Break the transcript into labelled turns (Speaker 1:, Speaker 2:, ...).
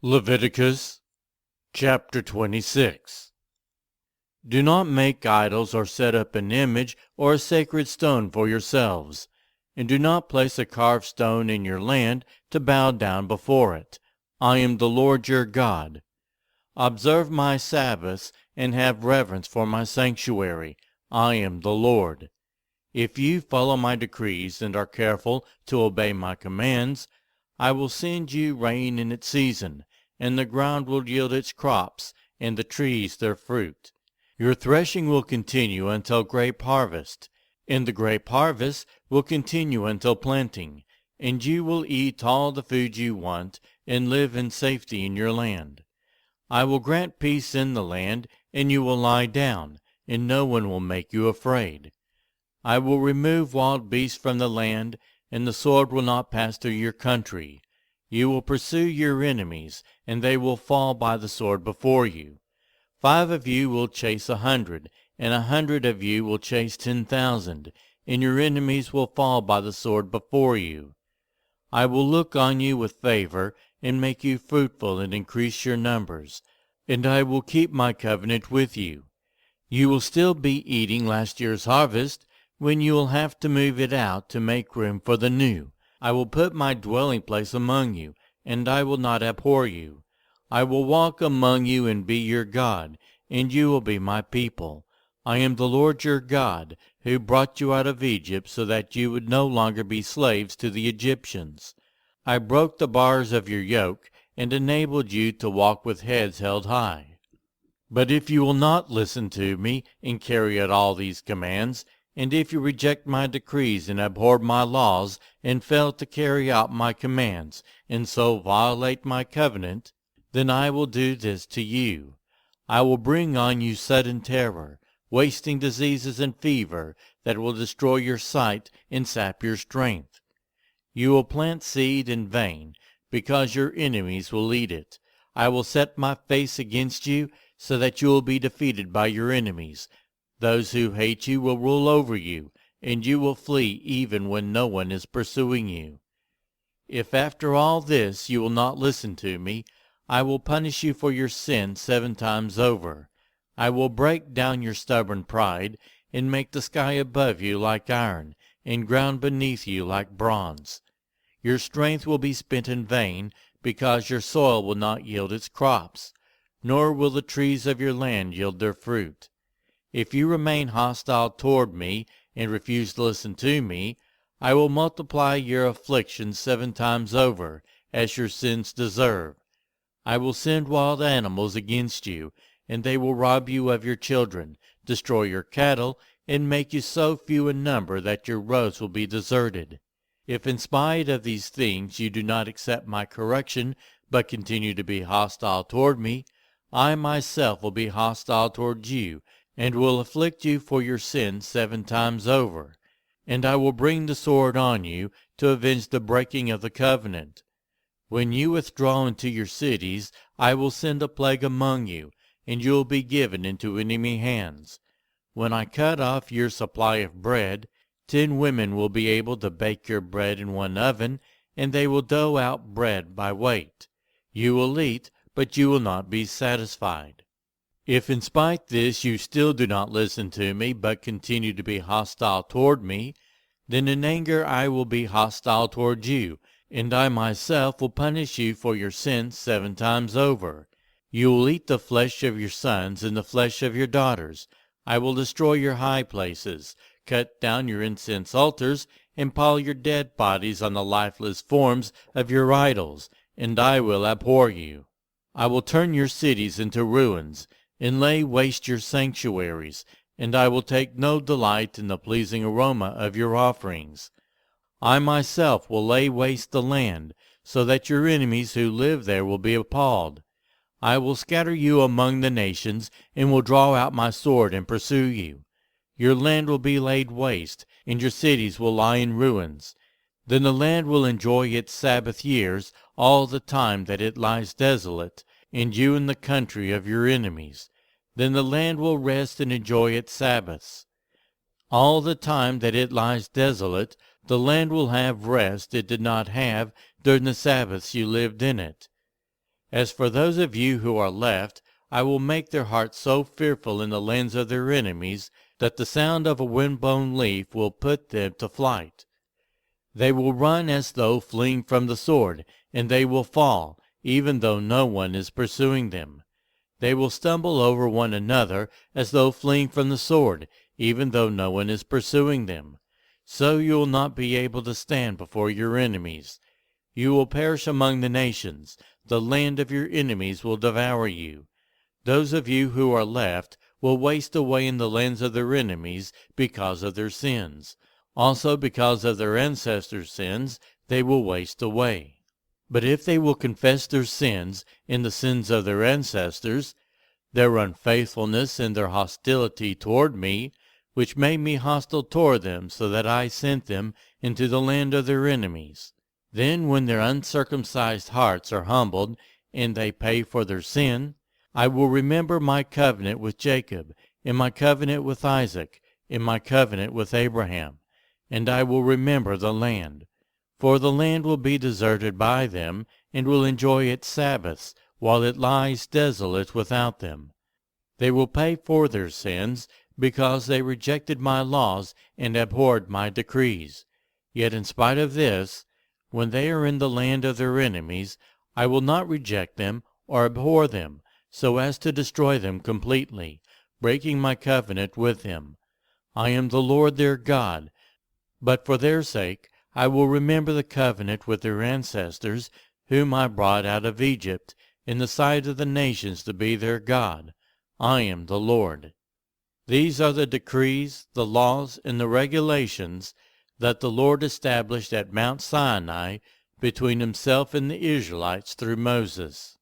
Speaker 1: Leviticus chapter 26. Do not make idols or set up an image or a sacred stone for yourselves, and do not place a carved stone in your land to bow down before it. I am the Lord your God. Observe my Sabbaths and have reverence for my sanctuary. I am the Lord. If you follow my decrees and are careful to obey my commands, I will send you rain in its season, and the ground will yield its crops, and the trees their fruit. Your threshing will continue until grape harvest, and the grape harvest will continue until planting, and you will eat all the food you want, and live in safety in your land. I will grant peace in the land, and you will lie down, and no one will make you afraid. I will remove wild beasts from the land, and the sword will not pass through your country. You will pursue your enemies, and they will fall by the sword before you. 5 of you will chase 100, and 100 of you will chase 10,000, and your enemies will fall by the sword before you. I will look on you with favor, and make you fruitful and increase your numbers, and I will keep my covenant with you. You will still be eating last year's harvest, when you will have to move it out to make room for the new. I will put my dwelling place among you, and I will not abhor you. I will walk among you and be your God, and you will be my people. I am the Lord your God, who brought you out of Egypt so that you would no longer be slaves to the Egyptians. I broke the bars of your yoke, and enabled you to walk with heads held high. But if you will not listen to me and carry out all these commands, and if you reject my decrees and abhor my laws, and fail to carry out my commands, and so violate my covenant, then I will do this to you. I will bring on you sudden terror, wasting diseases and fever that will destroy your sight and sap your strength. You will plant seed in vain, because your enemies will eat it. I will set my face against you, so that you will be defeated by your enemies. Those who hate you will rule over you, and you will flee even when no one is pursuing you. If after all this you will not listen to me, I will punish you for your sin 7 times over. I will break down your stubborn pride, and make the sky above you like iron, and ground beneath you like bronze. Your strength will be spent in vain, because your soil will not yield its crops, nor will the trees of your land yield their fruit. If you remain hostile toward me and refuse to listen to me, I will multiply your afflictions 7 times over, as your sins deserve. I will send wild animals against you, and they will rob you of your children, destroy your cattle, and make you so few in number that your roads will be deserted. If in spite of these things you do not accept my correction, but continue to be hostile toward me, I myself will be hostile toward you, and will afflict you for your sins 7 times over. And I will bring the sword on you to avenge the breaking of the covenant. When you withdraw into your cities, I will send a plague among you, and you will be given into enemy hands. When I cut off your supply of bread, 10 women will be able to bake your bread in one oven, and they will dough out bread by weight. You will eat, but you will not be satisfied. If in spite this you still do not listen to me, but continue to be hostile toward me, then in anger I will be hostile toward you, and I myself will punish you for your sins 7 times over. You will eat the flesh of your sons and the flesh of your daughters. I will destroy your high places, cut down your incense altars, and pile your dead bodies on the lifeless forms of your idols, and I will abhor you. I will turn your cities into ruins, and lay waste your sanctuaries, and I will take no delight in the pleasing aroma of your offerings. I myself will lay waste the land, so that your enemies who live there will be appalled. I will scatter you among the nations, and will draw out my sword and pursue you. Your land will be laid waste, and your cities will lie in ruins. Then the land will enjoy its Sabbath years all the time that it lies desolate, and you in the country of your enemies. Then the land will rest and enjoy its Sabbaths. All the time that it lies desolate, the land will have rest it did not have during the Sabbaths you lived in it. As for those of you who are left, I will make their hearts so fearful in the lands of their enemies that the sound of a wind-blown leaf will put them to flight. They will run as though fleeing from the sword, and they will fall, even though no one is pursuing them. They will stumble over one another as though fleeing from the sword, even though no one is pursuing them. So you will not be able to stand before your enemies. You will perish among the nations. The land of your enemies will devour you. Those of you who are left will waste away in the lands of their enemies because of their sins. Also because of their ancestors' sins, they will waste away. But if they will confess their sins and the sins of their ancestors, their unfaithfulness and their hostility toward me, which made me hostile toward them so that I sent them into the land of their enemies, then when their uncircumcised hearts are humbled and they pay for their sin, I will remember my covenant with Jacob, and my covenant with Isaac, and my covenant with Abraham, and I will remember the land. For the land will be deserted by them, and will enjoy its Sabbaths, while it lies desolate without them. They will pay for their sins, because they rejected my laws and abhorred my decrees. Yet in spite of this, when they are in the land of their enemies, I will not reject them or abhor them, so as to destroy them completely, breaking my covenant with them. I am the Lord their God, but for their sake I will remember the covenant with their ancestors, whom I brought out of Egypt, in the sight of the nations to be their God. I am the Lord. These are the decrees, the laws, and the regulations that the Lord established at Mount Sinai between himself and the Israelites through Moses.